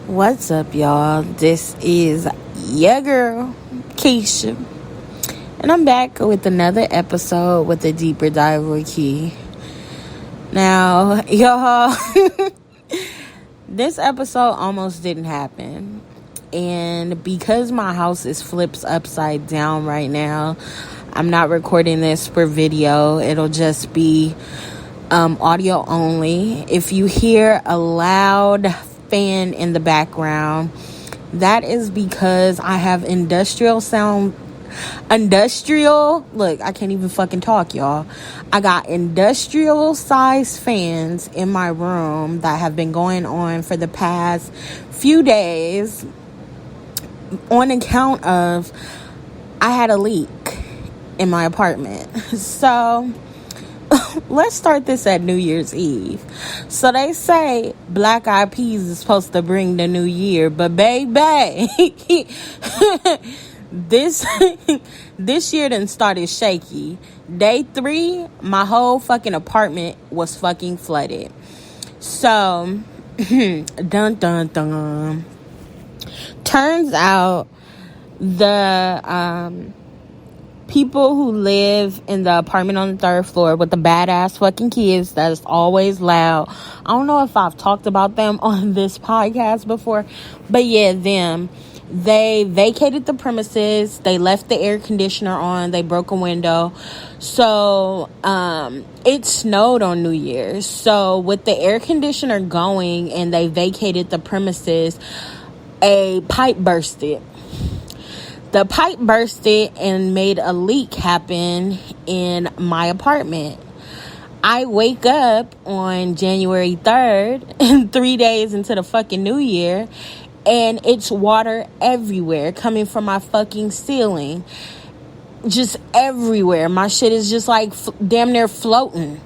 What's up, y'all? This is your girl, Keisha. And I'm back with another episode with a deeper dive with Key. Now, y'all, this episode almost didn't happen. And because my house is flipped upside down right now, I'm not recording this for video. It'll just be audio only. If you hear a loud fan in the background, that is because I have look, I can't even fucking talk, y'all. I got industrial size fans in my room that have been going on for the past few days on account of I had a leak in my apartment. So let's start this at New Year's Eve. So they say Black Eyed Peas is supposed to bring the new year, but baby, this year done started shaky. Day 3, my whole fucking apartment was fucking flooded. So, dun dun dun. Turns out the people who live in the apartment on the 3rd floor with the badass fucking kids that is always loud. I don't know if I've talked about them on this podcast before, but yeah, them. They vacated the premises. They left the air conditioner on. They broke a window. So, it snowed on New Year's. So, with the air conditioner going and they vacated the premises, a pipe bursted. The pipe bursted and made a leak happen in my apartment. I wake up on January 3rd, and 3 days into the fucking new year, and it's water everywhere coming from my fucking ceiling. Just everywhere. My shit is just like damn near floating.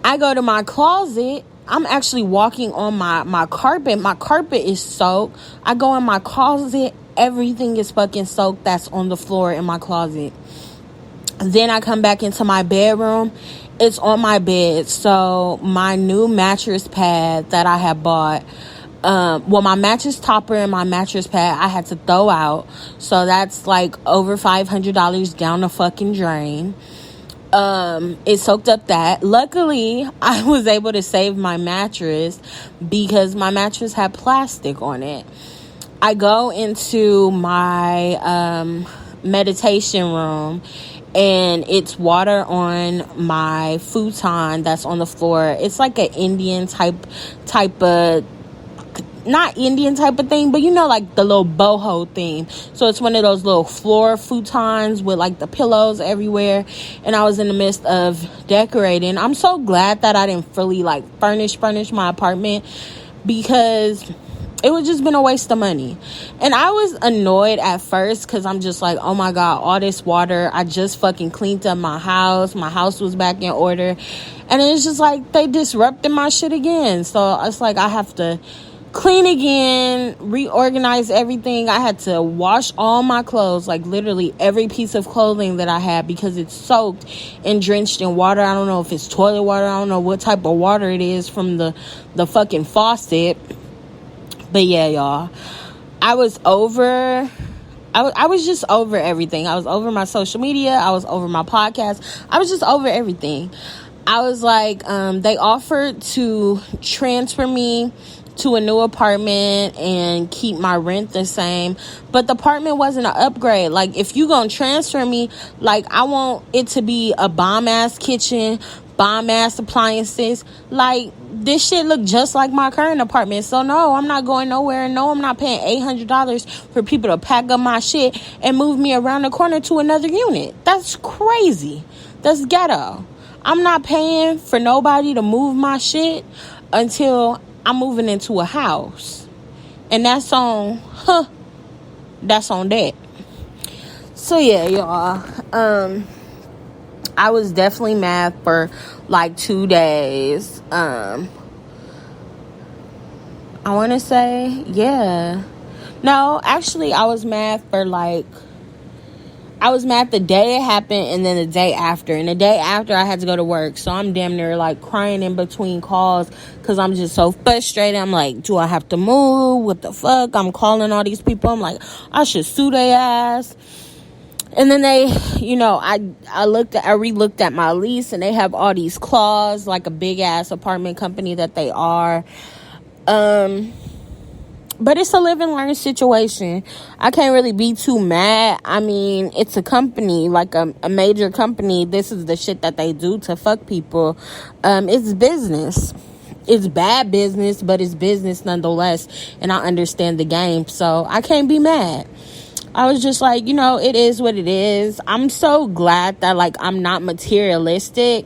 I go to my closet. I'm actually walking on my carpet. My carpet is soaked. I go in my closet. Everything is fucking soaked that's on the floor in my closet. Then I come back into my bedroom. It's on my bed. So my new mattress pad that I had bought, my mattress topper and my mattress pad I had to throw out. So that's like over $500 down the fucking drain. It soaked up that. Luckily, I was able to save my mattress because my mattress had plastic on it. I go into my meditation room, and it's water on my futon that's on the floor. It's like an Indian type of, not Indian type of thing, but you know, like the little boho theme. So it's one of those little floor futons with like the pillows everywhere. And I was in the midst of decorating. I'm so glad that I didn't fully like furnish my apartment, because it would just been a waste of money. And I was annoyed at first because I'm just like, oh my God, all this water. I just fucking cleaned up my house. My house was back in order. And it's just like they disrupted my shit again. So it's like I have to clean again, reorganize everything. I had to wash all my clothes, like literally every piece of clothing that I had, because it's soaked and drenched in water. I don't know if it's toilet water. I don't know what type of water it is from the fucking faucet. But yeah, y'all, I was just over everything. I was over my social media. I was over my podcast. I was just over everything. I was like, they offered to transfer me to a new apartment and keep my rent the same, but the apartment wasn't an upgrade. Like, if you gonna transfer me, like, I want it to be a bomb ass kitchen, bomb ass appliances. Like, this shit look just like my current apartment. So no, I'm not going nowhere. No, I'm not paying $800 for people to pack up my shit and move me around the corner to another unit. That's crazy. That's ghetto. I'm not paying for nobody to move my shit until I'm moving into a house. And that's on that. So yeah, y'all. I was definitely mad for like 2 days. I want to say, yeah. No, actually, I was mad for like I was mad the day it happened and then the day after. And the day after, I had to go to work. So I'm damn near, like, crying in between calls because I'm just so frustrated. I'm like, do I have to move? What the fuck? I'm calling all these people. I'm like, I should sue their ass. And then they, I re-looked at my lease, and they have all these clauses, like a big-ass apartment company that they are. But it's a live and learn situation. I can't really be too mad. I mean, it's a company, like a major company. This is the shit that they do to fuck people. It's business. It's bad business, but it's business nonetheless. And I understand the game, so I can't be mad. I was just like, it is what it is. I'm so glad that, like, I'm not materialistic.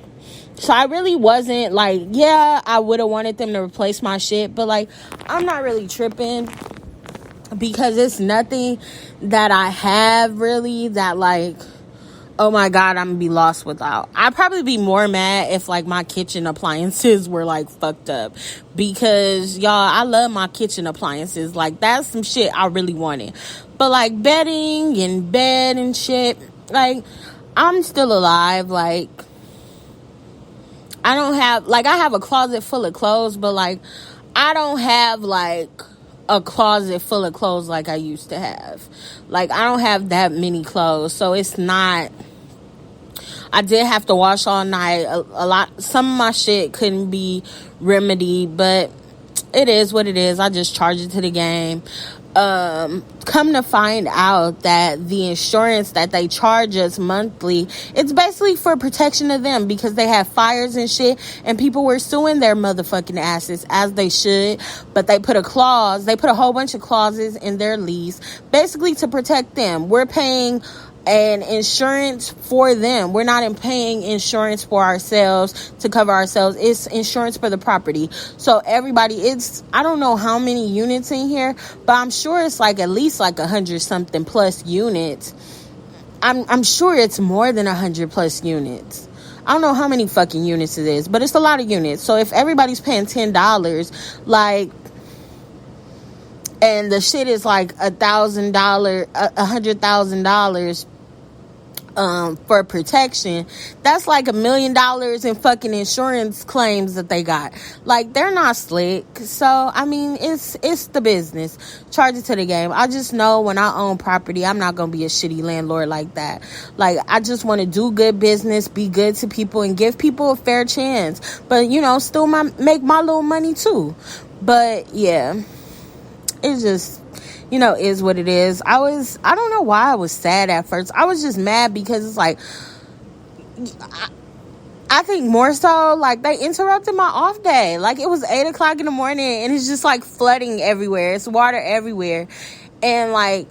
So I really wasn't like, yeah, I would have wanted them to replace my shit, but, like, I'm not really tripping because it's nothing that I have really that, like, oh my God, I'm gonna be lost without. I'd probably be more mad if, like, my kitchen appliances were, like, fucked up, because, y'all, I love my kitchen appliances. Like, that's some shit I really wanted. But, like, bedding and bed and shit, like, I'm still alive. Like, I don't have, like, I have a closet full of clothes, but, like, I don't have, like, a closet full of clothes like I used to have. Like, I don't have that many clothes, so it's not, I did have to wash all night. A lot, some of my shit couldn't be remedied, but it is what it is. I just charge it to the game. Come to find out that the insurance that they charge us monthly, it's basically for protection of them, because they have fires and shit, and people were suing their motherfucking asses, as they should. But they put a whole bunch of clauses in their lease, basically to protect them. We're paying an insurance for them. We're not paying insurance for ourselves to cover ourselves. It's insurance for the property. So everybody, I don't know how many units in here, but I'm sure it's like at least like 100 something plus units. I'm sure it's more than 100 plus units. I don't know how many fucking units it is, but it's a lot of units. So if everybody's paying $10, like, and the shit is like $100,000 for protection, that's like $1 million in fucking insurance claims that they got. Like, they're not slick. So I mean, it's the business. Charge it to the game. I just know when I own property, I'm not gonna be a shitty landlord like that. Like, I just want to do good business, be good to people, and give people a fair chance, but still make my little money too. But yeah, it's just, is what it is. I don't know why I was sad at first. I was just mad because it's like, I think more so, like, they interrupted my off day. Like, it was 8 o'clock in the morning, and it's just, like, flooding everywhere. It's water everywhere. And, like,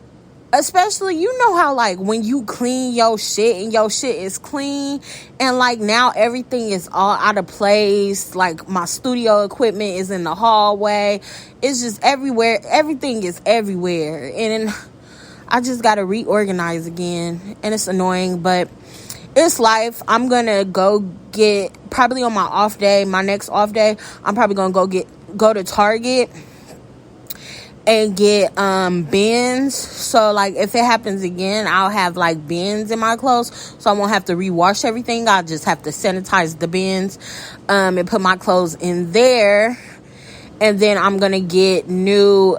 especially, how, like, when you clean your shit and your shit is clean, and, like, now everything is all out of place. Like, my studio equipment is in the hallway. It's just everywhere. Everything is everywhere. And I just got to reorganize again. And it's annoying, but it's life. I'm going to go get, probably on my off day, my next off day, I'm probably going to go to Target and get bins. So, like, if it happens again, I'll have, like, bins in my clothes, so I won't have to rewash everything. I'll just have to sanitize the bins and put my clothes in there. And then I'm gonna get new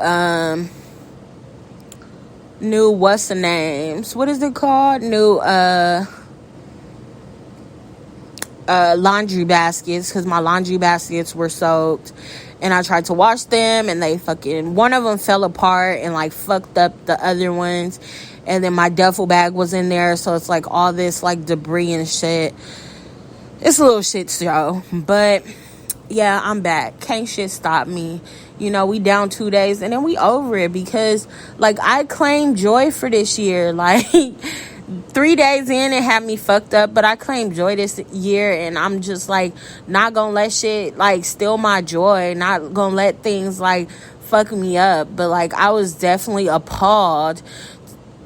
what's the names, what is it called, new laundry baskets, because my laundry baskets were soaked, and I tried to wash them, and one of them fell apart and, like, fucked up the other ones. And then my duffel bag was in there, so it's like all this, like, debris and shit. It's a little shit show, but yeah, I'm back. Can't shit stop me. We down 2 days, and then we over it, because, like, I claimed joy for this year. Like, 3 days in, it had me fucked up, but I claimed joy this year, and I'm just, like, not gonna let shit, like, steal my joy, not gonna let things, like, fuck me up. But, like, I was definitely appalled,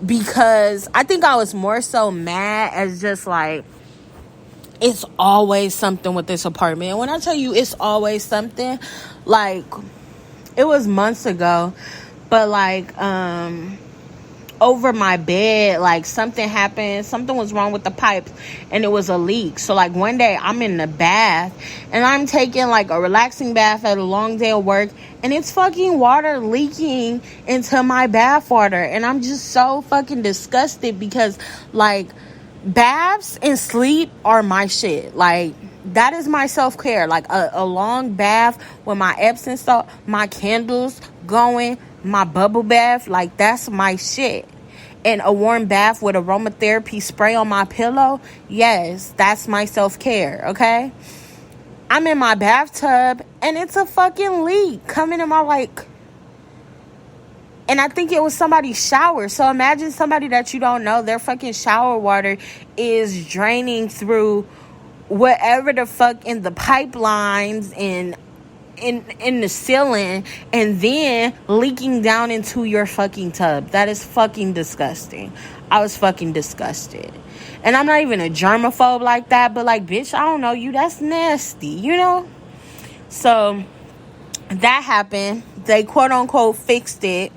because I think I was more so mad as just, like, it's always something with this apartment. And when I tell you it's always something, like, it was months ago, but, like, over my bed, like something happened, something was wrong with the pipes, and it was a leak. So like one day I'm in the bath and I'm taking like a relaxing bath at a long day of work, and it's fucking water leaking into my bath water, and I'm just so fucking disgusted because like baths and sleep are my shit. Like that is my self-care. Like a long bath with my Epsom salt, my candles going, my bubble bath, like that's my shit. And a warm bath with aromatherapy spray on my pillow, yes, that's my self-care. Okay, I'm in my bathtub and it's a fucking leak coming in my like, and I think it was somebody's shower. So imagine somebody that you don't know, their fucking shower water is draining through whatever the fuck in the pipelines and in the ceiling, and then leaking down into your fucking tub. That is fucking disgusting. I was fucking disgusted. And I'm not even a germaphobe like that, but like, bitch, I don't know you, that's nasty, you know? So that happened. They quote unquote fixed it.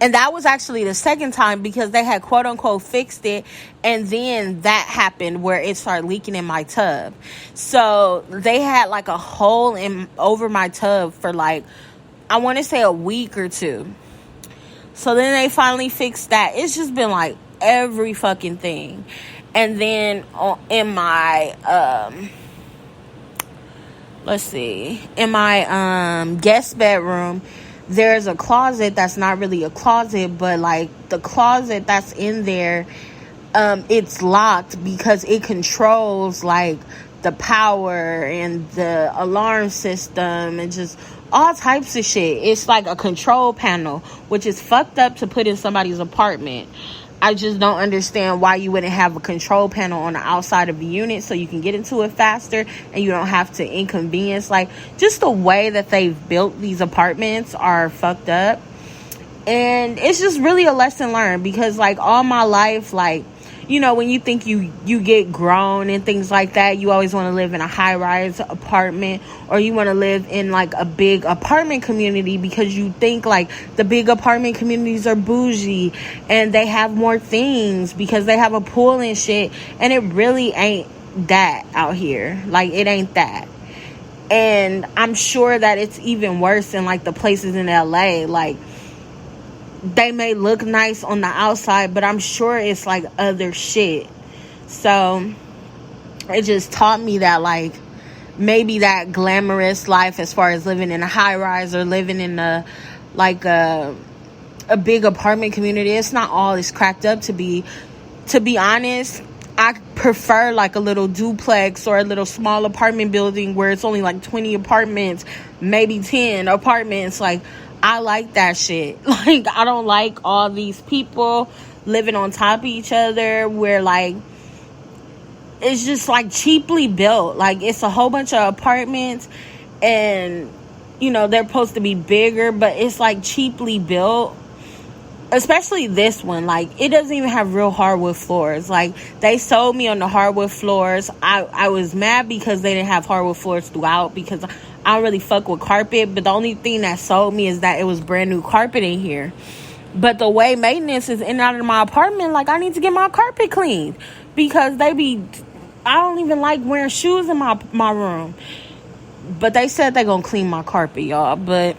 And that was actually the second time, because they had quote unquote fixed it, and then that happened where it started leaking in my tub. So they had like a hole in over my tub for like, I want to say a week or two. So then they finally fixed that. It's just been like every fucking thing. And then in my in my guest bedroom, there's a closet that's not really a closet, but like the closet that's in there, it's locked because it controls like the power and the alarm system and just all types of shit. It's like a control panel, which is fucked up to put in somebody's apartment. I just don't understand why you wouldn't have a control panel on the outside of the unit so you can get into it faster and you don't have to inconvenience. Like, just the way that they've built these apartments are fucked up. And it's just really a lesson learned, because like all my life, like, you know, when you think you get grown and things like that, you always want to live in a high-rise apartment, or you want to live in like a big apartment community because you think like the big apartment communities are bougie and they have more things because they have a pool and shit. And it really ain't that out here. Like, it ain't that. And I'm sure that it's even worse in like the places in LA. Like, they may look nice on the outside, but I'm sure it's like other shit. So it just taught me that like maybe that glamorous life as far as living in a high rise or living in a like a big apartment community, it's not all it's cracked up to be. To be honest, I prefer like a little duplex or a little small apartment building where it's only like 20 apartments, maybe 10 apartments. Like, I like that shit. Like, I don't like all these people living on top of each other where, like, it's just, like, cheaply built. Like, it's a whole bunch of apartments and, you know, they're supposed to be bigger, but it's, like, cheaply built. Especially this one. Like, it doesn't even have real hardwood floors. Like, they sold me on the hardwood floors. I was mad because they didn't have hardwood floors throughout, because I don't really fuck with carpet, but the only thing that sold me is that it was brand new carpet in here. But the way maintenance is in and out of my apartment, like, I need to get my carpet cleaned, because I don't even like wearing shoes in my room. But they said they're gonna clean my carpet, y'all. But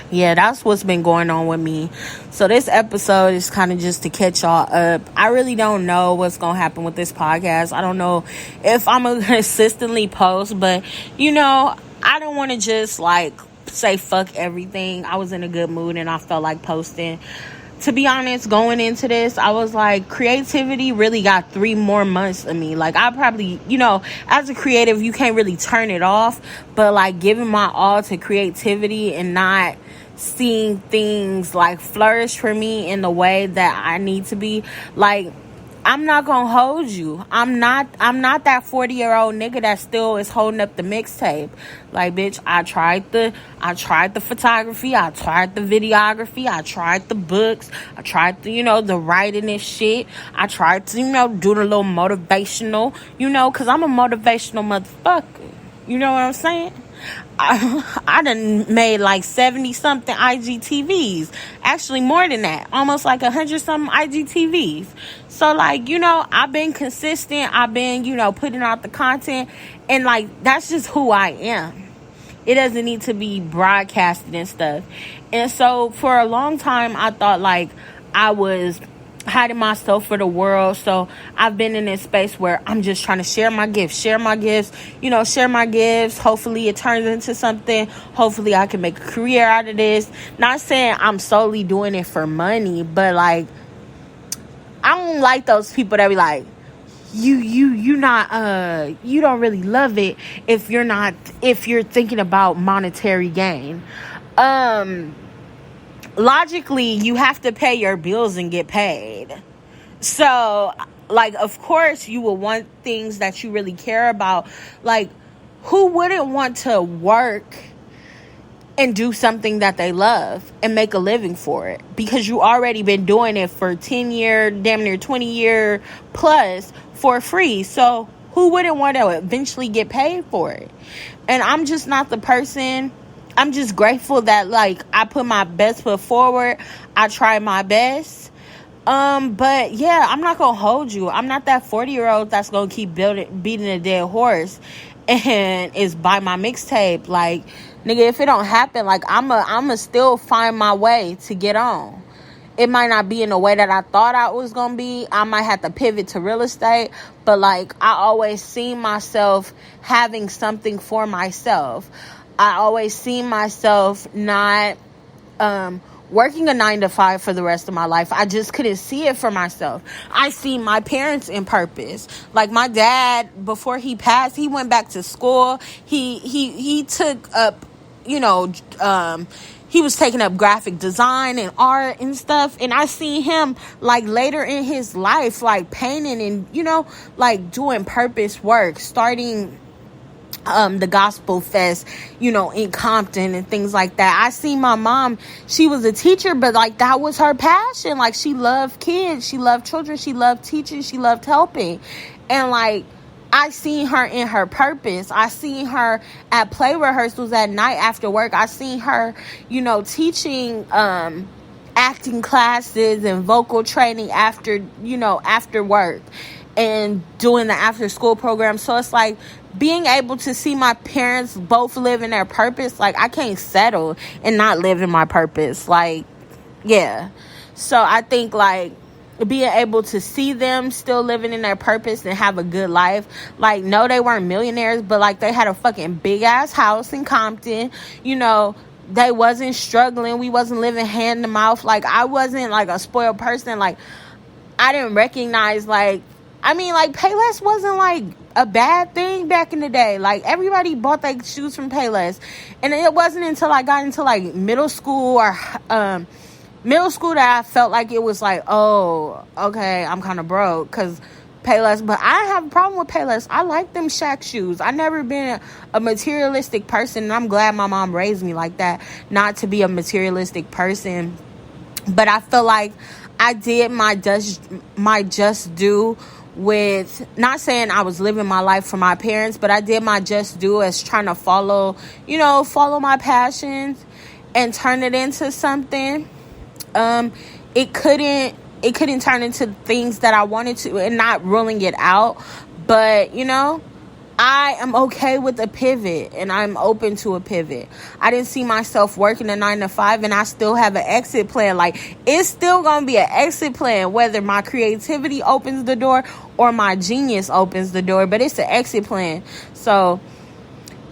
yeah, that's what's been going on with me. So this episode is kind of just to catch y'all up. I really don't know what's going to happen with this podcast. I don't know if I'm going to consistently post, but, you know, I don't want to just, like, say fuck everything. I was in a good mood and I felt like posting. To be honest, going into this, I was like, creativity really got 3 more months of me. Like, I probably, you know, as a creative, you can't really turn it off. But, like, giving my all to creativity and not seeing things like flourish for me in the way that I need to be, like, I'm not gonna hold you. I'm not that 40-year-old nigga that still is holding up the mixtape. Like, bitch, I tried the photography, I tried the videography, I tried the books, I tried the, you know, the writing and shit. I tried to, you know, do the little motivational, you know, because I'm a motivational motherfucker. You know what I'm saying? I done made like 70 something IGTVs. Actually more than that. Almost like 100 something IGTVs. So like, I've been consistent. I've been, putting out the content. And like, that's just who I am. It doesn't need to be broadcasted and stuff. And so for a long time, I thought like I was hiding myself for the world. So I've been in this space where I'm just trying to share my gifts. Hopefully it turns into something. Hopefully I can make a career out of this. Not saying I'm solely doing it for money, but like, I don't like those people that be like, you don't really love it if you're thinking about monetary gain. Logically, you have to pay your bills and get paid. So, like, of course, you will want things that you really care about. Like, who wouldn't want to work and do something that they love and make a living for it? Because you already been doing it for 10 year, damn near 20 year plus for free. So, who wouldn't want to eventually get paid for it? And I'm just not the person. I'm just grateful that, like, I put my best foot forward. I try my best. But yeah, I'm not gonna hold you. I'm not that 40-year-old that's gonna keep beating a dead horse and is buy my mixtape. Like, nigga, if it don't happen, like, I'ma still find my way to get on. It might not be in the way that I thought I was gonna be. I might have to pivot to real estate. But, like, I always see myself having something for myself. I always see myself not working a 9-to-5 for the rest of my life. I just couldn't see it for myself. I see my parents in purpose. Like, my dad, before he passed, he went back to school. He took up, he was taking up graphic design and art and stuff. And I see him, like, later in his life, like, painting and, like, doing purpose work, starting the gospel fest, in Compton and things like that. I see my mom, she was a teacher, but like, that was her passion. Like, she loved kids, she loved children, she loved teaching, she loved helping. And like, I seen her in her purpose. I seen her at play rehearsals at night after work. I seen her, teaching acting classes and vocal training after work, and doing the after school program. So it's like, being able to see my parents both live in their purpose, like, I can't settle and not live in my purpose. Like, yeah. So I think, like, being able to see them still living in their purpose and have a good life. Like, no, they weren't millionaires, but like, they had a fucking big ass house in Compton. They wasn't struggling. We wasn't living hand to mouth. Like, I wasn't like a spoiled person. Like, I didn't recognize, like, Payless wasn't like a bad thing back in the day. Like, everybody bought their shoes from Payless. And it wasn't until I got into like middle school that I felt like it was like, oh, okay, I'm kind of broke because Payless. But I have a problem with Payless. I like them Shaq shoes. I never been a materialistic person, and I'm glad my mom raised me like that, not to be a materialistic person. But I feel like I did my just due with, not saying I was living my life for my parents, but I did my just due as trying to follow my passions and turn it into something. It couldn't turn into things that I wanted to, and not ruling it out, but I am okay with a pivot, and I'm open to a pivot. I didn't see myself working a 9-to-5, and I still have an exit plan. Like, it's still going to be an exit plan, whether my creativity opens the door or my genius opens the door, but it's an exit plan. So,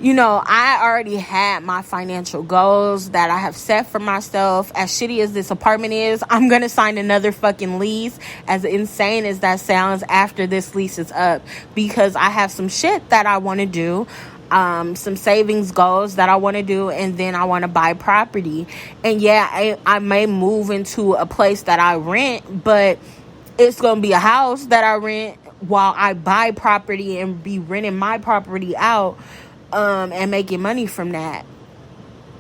I already had my financial goals that I have set for myself. As shitty as this apartment is, I'm going to sign another fucking lease, as insane as that sounds, after this lease is up, because I have some shit that I want to do, some savings goals that I want to do, and then I want to buy property. And yeah, I may move into a place that I rent, but it's going to be a house that I rent while I buy property and be renting my property out. And making money from that.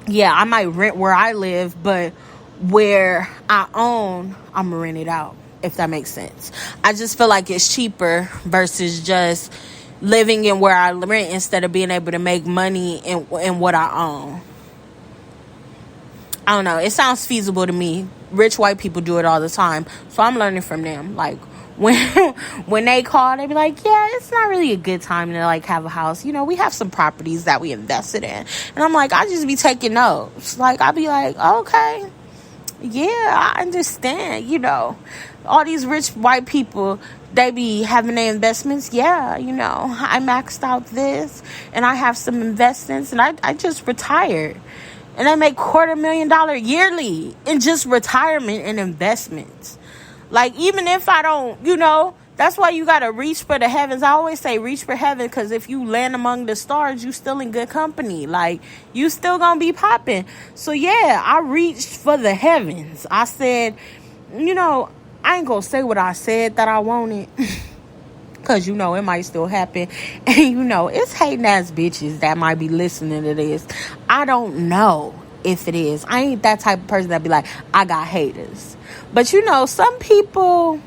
Yeah, I might rent where I live, but where I own, I'm gonna rent it out, if that makes sense. I just feel like it's cheaper versus just living in where I rent instead of being able to make money in what I own. I don't know. It sounds feasible to me. Rich white people do it all the time. So I'm learning from them. Like, when they call, they be like, yeah, it's not really a good time to, like, have a house. You know, we have some properties that we invested in. And I'm like, I just be taking notes. Like, I be like, okay, yeah, I understand. You know, all these rich white people, they be having their investments. Yeah, you know, I maxed out this, and I have some investments, and I just retired. And I make $250,000 yearly in just retirement and investments. Like, even if I don't, you know, that's why you got to reach for the heavens. I always say reach for heaven, because if you land among the stars, you still in good company. Like, you still going to be popping. So, yeah, I reached for the heavens. I said, you know, I ain't going to say what I said that I wanted. Because, you know, it might still happen. And, you know, it's hating ass bitches that might be listening to this. I don't know if it is. I ain't that type of person that be like, I got haters. But, you know, some people,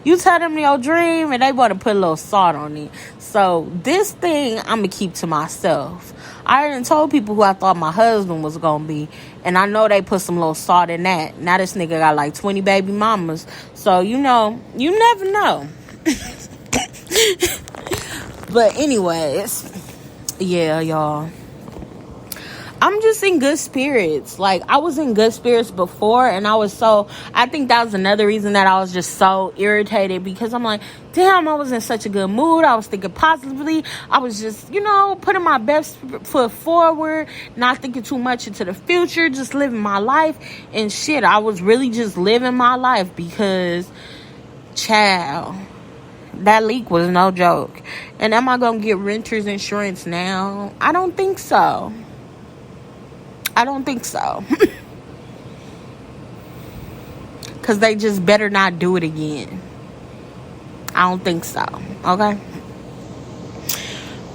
you tell them your dream and they want to put a little salt on it. So, this thing, I'm going to keep to myself. I already told people who I thought my husband was going to be. And I know they put some little salt in that. Now this nigga got like 20 baby mamas. So, you know, you never know. But anyways, yeah, y'all, I'm just in good spirits. Like, I was in good spirits before, and I think that was another reason that I was just so irritated, because I'm like, damn, I was in such a good mood. I was thinking positively. I was just, you know, putting my best foot forward, not thinking too much into the future, just living my life and shit. I was really just living my life because, child, that leak was no joke. And am I going to get renter's insurance now? I don't think so. Because they just better not do it again. I don't think so. Okay?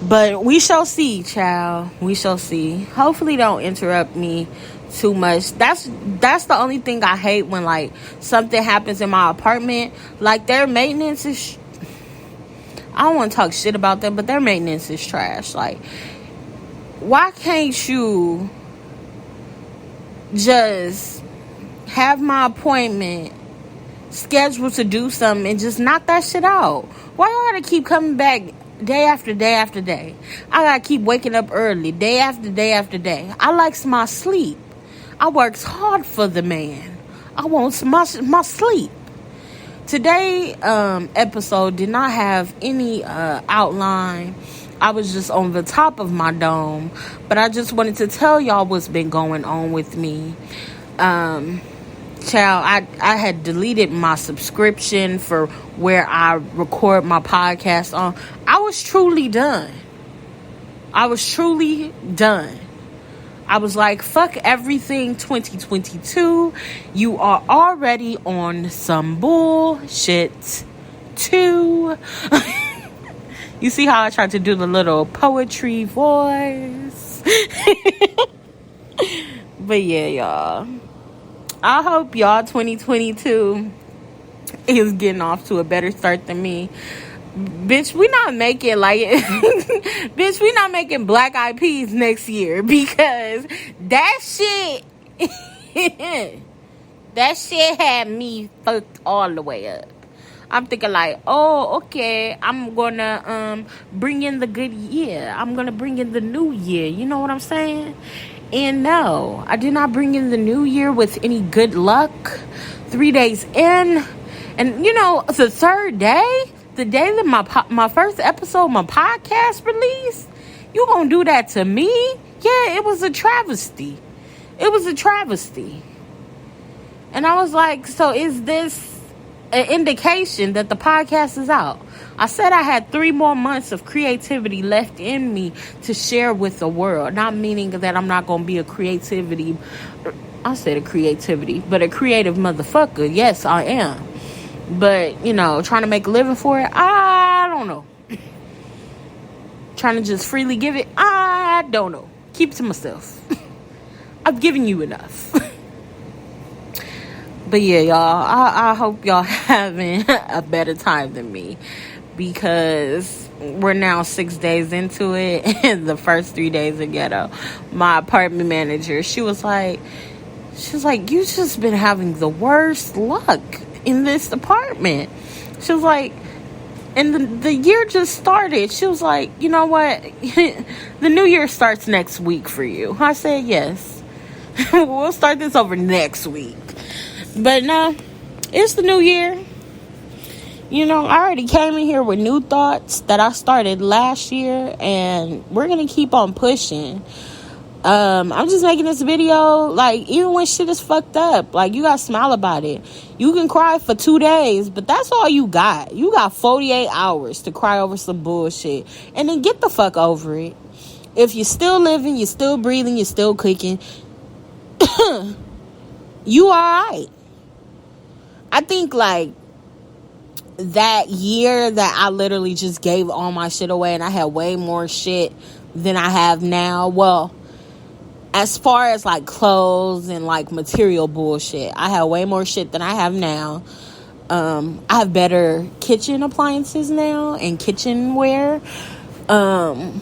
But we shall see, child. We shall see. Hopefully don't interrupt me too much. That's the only thing I hate when, like, something happens in my apartment. Like, their maintenance is... I don't want to talk shit about them, but their maintenance is trash. Like, why can't you just have my appointment scheduled to do something and just knock that shit out? Why y'all gotta keep coming back day after day after day? I gotta keep waking up early day after day after day. I likes my sleep. I works hard for the man. I want my sleep. Today episode did not have any outline. I was just on the top of my dome. But I just wanted to tell y'all what's been going on with me. Child, I had deleted my subscription for where I record my podcast on. I was truly done. I was like, fuck everything 2022. You are already on some bullshit too. You see how I tried to do the little poetry voice? But yeah, y'all. I hope y'all 2022 is getting off to a better start than me. Bitch, we not making bitch, we not making Black Eyed Peas next year, because that shit had me fucked all the way up. I'm thinking like, oh, okay, I'm gonna bring in the good year. I'm gonna bring in the new year. You know what I'm saying? And no, I did not bring in the new year with any good luck. 3 days in, and you know, the third day, the day that my first episode, my podcast released, you gonna do that to me? Yeah, it was a travesty. And I was like, so is this an indication that the podcast is out? I said I had 3 more months of creativity left in me to share with the world. Not meaning that I'm not gonna be a creativity, I said a creativity, but a creative motherfucker. Yes, I am. But, you know, trying to make a living for it, I don't know. Trying to just freely give it, I don't know. Keep it to myself. I've given you enough. But yeah, y'all, I hope y'all having a better time than me. Because we're now 6 days into it, and the first 3 days are ghetto. My apartment manager, she was like, you just been having the worst luck in this apartment. She was like, and the year just started. She was like, you know what? The new year starts next week for you. I said, yes. We'll start this over next week. But no, it's the new year. You know, I already came in here with new thoughts that I started last year, and we're going to keep on pushing. I'm just making this video, like, even when shit is fucked up, like, you gotta smile about it. You can cry for 2 days, but that's all you got. You got 48 hours to cry over some bullshit, and then get the fuck over it. If you're still living, you're still breathing, you're still cooking, you alright. I think, like, that year that I literally just gave all my shit away, and I had way more shit than I have now, well, as far as, like, clothes and, like, material bullshit, I have way more shit than I have now. I have better kitchen appliances now and kitchenware. But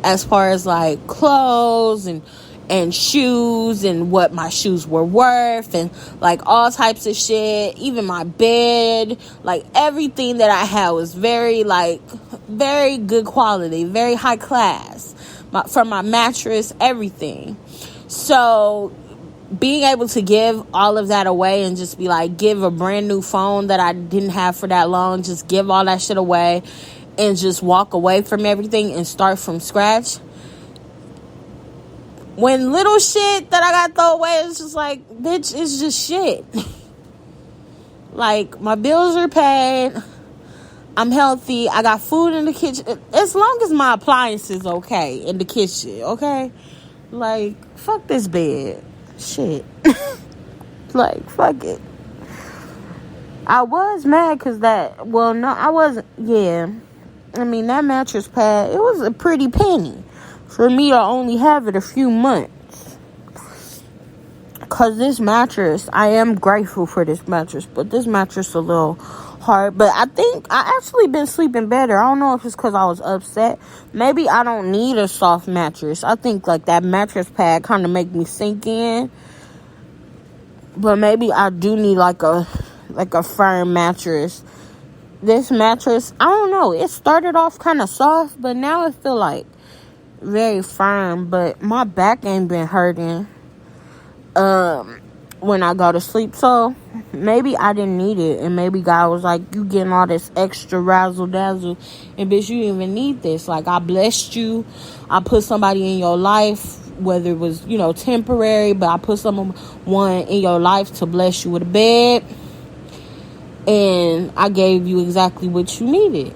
as far as, like, clothes and shoes and what my shoes were worth and, like, all types of shit, even my bed, like, everything that I had was very, like, very good quality, very high class. From my mattress, everything. So being able to give all of that away and just be like, give a brand new phone that I didn't have for that long, just give all that shit away and just walk away from everything and start from scratch. When little shit that I got throw away, it's just like, bitch, it's just shit. Like, my bills are paid, I'm healthy, I got food in the kitchen, as long as my appliance is okay in the kitchen, okay? Like, fuck this bed. Shit. Like, fuck it. I was mad because that, well, no, I wasn't, yeah. I mean, that mattress pad, it was a pretty penny for me to only have it a few months. Because this mattress, I am grateful for this mattress, but this mattress a little hard. But I think I actually been sleeping better. I don't know if it's because I was upset. Maybe I don't need a soft mattress. I think, like, that mattress pad kind of make me sink in. But maybe I do need, like a firm mattress. This mattress, I don't know. It started off kind of soft, but now it feel like very firm. But my back ain't been hurting when I go to sleep, so maybe I didn't need it, and maybe God was like, you getting all this extra razzle dazzle, and bitch, you didn't even need this. Like, I blessed you, I put somebody in your life, whether it was, you know, temporary, but I put someone in your life to bless you with a bed, and I gave you exactly what you needed.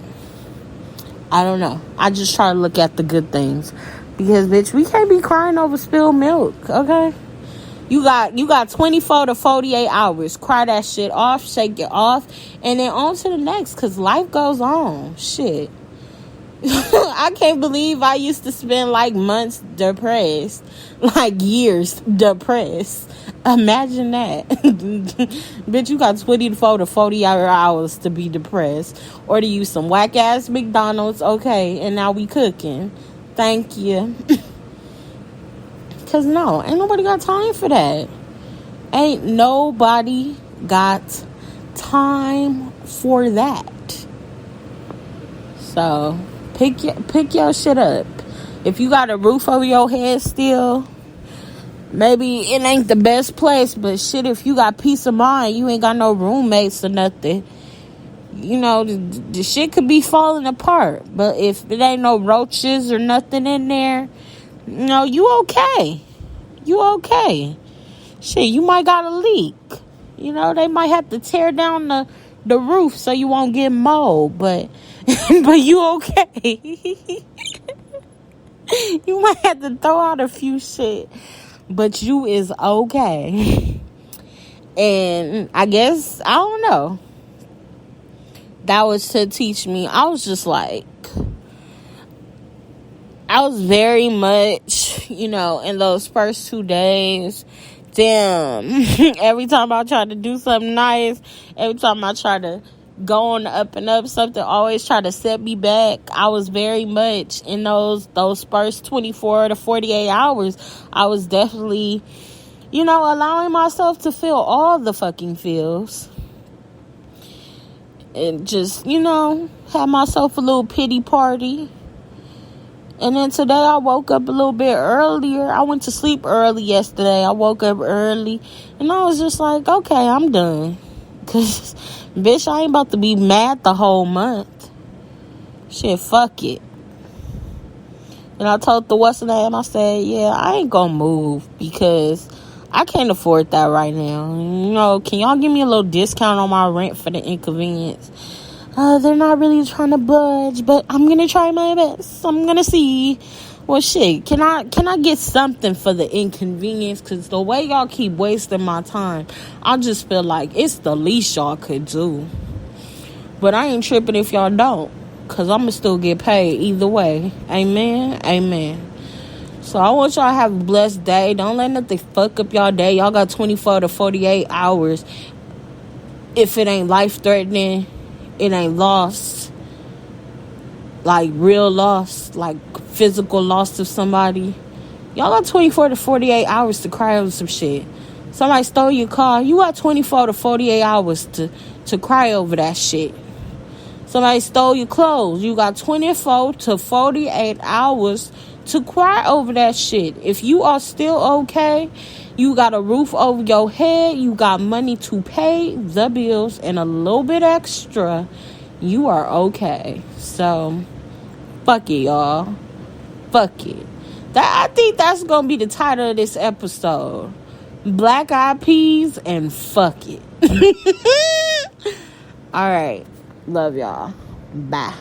I don't know, I just try to look at the good things, because bitch, we can't be crying over spilled milk, okay? You got 24 to 48 hours. Cry that shit off, shake it off, and then on to the next, because life goes on. Shit. I can't believe I used to spend, like, months depressed. Like, years depressed. Imagine that. Bitch, you got 24 to 40 hours to be depressed. Order you some whack-ass McDonald's. Okay, and now we cooking. Thank you. Because, no, ain't nobody got time for that. Ain't nobody got time for that. So, pick your shit up. If you got a roof over your head still, maybe it ain't the best place, but shit, if you got peace of mind, you ain't got no roommates or nothing, you know, the shit could be falling apart. But if it ain't no roaches or nothing in there, no, you okay. You okay. Shit, you might got a leak. You know, they might have to tear down the roof so you won't get mold, but you okay. You might have to throw out a few shit, but you is okay. And I guess, I don't know. That was to teach me. I was just like, I was very much, you know, in those first 2 days, damn, every time I tried to do something nice, every time I tried to going up and up. Something always try to set me back. I was very much in those first 24 to 48 hours. I was definitely, allowing myself to feel all the fucking feels. And just, have myself a little pity party. And then today I woke up a little bit earlier. I went to sleep early yesterday. I woke up early. And I was just like, okay, I'm done. Because, bitch, I ain't about to be mad the whole month. Shit, fuck it. And I told the what's the name, I said, yeah, I ain't gonna move. Because I can't afford that right now. Can y'all give me a little discount on my rent for the inconvenience? They're not really trying to budge, but I'm gonna try my best. I'm gonna see. Well, shit, can I get something for the inconvenience? Because the way y'all keep wasting my time, I just feel like it's the least y'all could do. But I ain't tripping if y'all don't, because I'm gonna still get paid either way. Amen? Amen. So I want y'all to have a blessed day. Don't let nothing fuck up y'all day. Y'all got 24 to 48 hours. If it ain't life-threatening, it ain't lost, like real loss, like physical loss of somebody. Y'all got 24 to 48 hours to cry over some shit. Somebody stole your car. You got 24 to 48 hours to cry over that shit. Somebody stole your clothes. You got 24 to 48 hours to cry over that shit. If you are still okay, you got a roof over your head, you got money to pay the bills and a little bit extra, you are okay. So, fuck it, y'all. Fuck it. I think that's gonna be the title of this episode. Black Eyed Peas and fuck it. Alright. Love y'all. Bye.